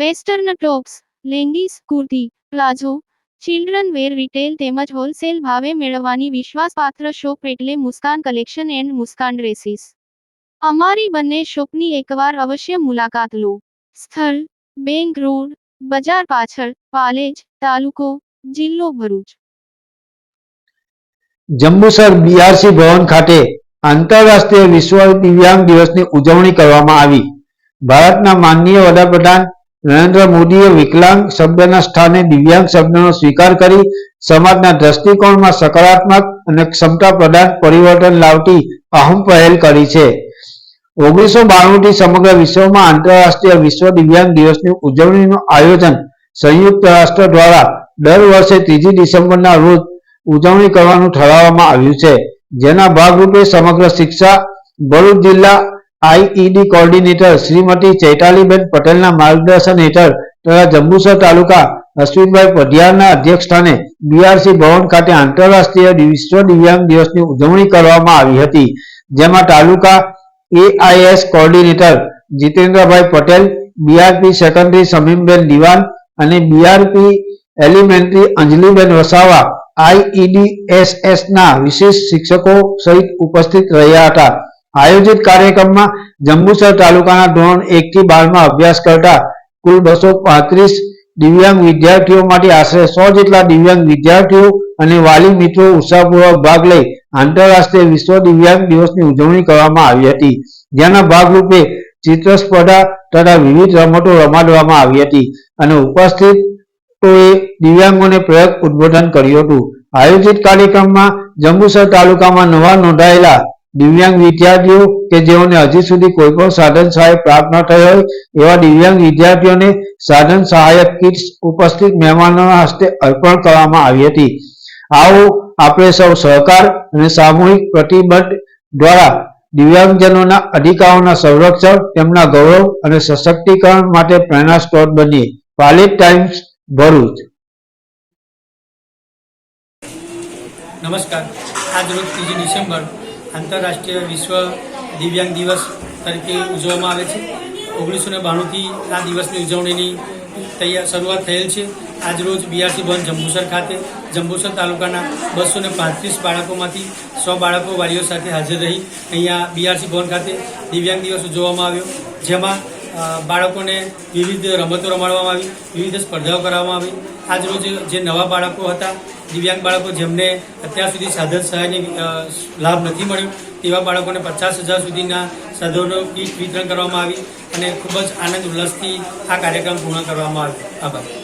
Western tops, leggings, kurti, palazzo, children wear retail તેમજ wholesale ભાવે મેળવવાની વિશ્વાસપાત્ર શોપ એટલે Muskan collection and Muskan dresses. અમારી બંને શોપની એકવાર અવશ્ય મુલાકાત લો। સ્થળ: બેંક રોડ, બજાર પાછળ, પાલેજ, તાલુકો, જિલ્લો ભરૂચ। જંબુસર બીઆરસી ભવન ખાતે આંતરરાષ્ટ્રીય વિશ્વ દિવ્યાંગ દિવસની ઉજવણી કરવામાં આવી। ભારતના માનનીય વડાપ્રધાન નરેન્દ્ર મોદીએ વિકલાંગ શબ્દના સ્થાને દિવ્યાંગ શબ્દનો સ્વીકાર કરી સમાજના દ્રષ્ટિકોણમાં સકારાત્મક અને ક્ષમતા પ્રદાન પરિવર્તન લાવતી અહમ પહેલ કરી છે। 1992 થી સમગ્ર વિશ્વમાં આંતરરાષ્ટ્રીય વિશ્વ દિવ્યાંગ દિવસની ઉજવણીનું આયોજન સંયુક્ત રાષ્ટ્ર દ્વારા દર વર્ષે 3 ડિસેમ્બરના રોજ ઉજવણી કરવાનું ઠરાવવામાં આવ્યું છે, જેના ભાગરૂપે સમગ્ર શિક્ષા ભરૂચ જિલ્લા આઈઈડી કોઓર્ડિનેટર શ્રીમતી ચૈતાલીબેન પટેલના માર્ગદર્શન હેઠળ તથા જંબુસર તાલુકા અશ્વિનભાઈ પઢિયારના અધ્યક્ષસ્થાને બીઆરસી ભવન ખાતે આંતરરાષ્ટ્રીય વિશ્વ દિવ્યાંગ દિવસની ઉજવણી કરવામાં આવી હતી, જેમાં તાલુકા AIS coordinator જીતેન્દ્રભાઈ Patel, BRP secondary સમીમબેન દિવાન અને બીઆરપી એલિમેન્ટરી અંજલિબેન વસાવા આઈઈડીએસએસના વિશેષ શિક્ષકો સહિત ઉપસ્થિત રહ્યા હતા। આયોજિત કાર્યક્રમમાં જંબુસર તાલુકાના ધોરણ 1 થી 12 માં અભ્યાસ કરતા કુલ 235 દિવ્યાંગ વિદ્યાર્થીઓમાંથી આશરે 100 જેટલા દિવ્યાંગ વિદ્યાર્થીઓ અને વાલી મિત્રો ઉત્સાહપૂર્વક ભાગ લઈ આંતરરાષ્ટ્રીય વિશ્વ દિવ્યાંગ દિવસની ઉજવણી કરવામાં આવી હતી, જેના ભાગરૂપે ચિત્ર સ્પર્ધા તથા વિવિધ રમતો રમાડવામાં આવી હતી અને ઉપસ્થિતોએ દિવ્યાંગોને પ્રયોગ ઉદ્બોધન કર્યું હતું। આયોજિત કાર્યક્રમમાં જંબુસર તાલુકામાં નવા નોંધાયેલા દિવ્યાંગ વિદ્યાર્થીઓ કે જેઓને હજી સુધી કોઈ પણ સાધન સહાય પ્રાપ્ત ન થઈ હોય એવા દિવ્યાંગ વિદ્યાર્થીઓને સાધન સહાયક કિટ્સ ઉપસ્થિત મહેમાનોના હસ્તે અર્પણ કરવામાં આવી હતી। આવો આપણે સૌ સહકાર અને સામૂહિક પ્રતિબદ્ધ દ્વારા દિવ્યાંગજનોના અધિકારોના સંરક્ષણ, તેમના ગૌરવ અને સશક્તિકરણ માટે પ્રેરણા સ્ત્રોત બનીએ। પાલેજ ટાઈમ્સ, ભરૂચ। નમસ્કાર। આજ રોજ 3 ડિસેમ્બર આંતરરાષ્ટ્રીય વિશ્વ દિવ્યાંગ દિવસ તરીકે ઉજવવામાં આવે છે। 1992 થી આ દિવસની ઉજવણીની શરૂઆત થયેલ છે। આજ રોજ બીઆરસી ભવન જંબુસર ખાતે જંબુસર તાલુકાના 235 બાળકોમાંથી 100 બાળકો વાલીઓ સાથે હાજર રહી અહીંયા બીઆરસી ભવન ખાતે દિવ્યાંગ દિવસ ઉજવવામાં આવ્યો, જેમાં બાળકોને વિવિધ રમતો રમાડવામાં આવી, વિવિધ સ્પર્ધાઓ કરવામાં આવી। આજ રોજ જે નવા બાળકો હતા, દિવ્યાંગ બાળકો જેમને અત્યાર સુધી સાધન સહાયની લાભ નથી મળ્યો તેવા બાળકોને 50,000 સુધીના સાધનો કીટ વિતરણ કરવામાં આવી અને ખૂબ જ આનંદ ઉલ્લાસથી આ કાર્યક્રમ પૂર્ણ કરવામાં આવ્યો। આભાર।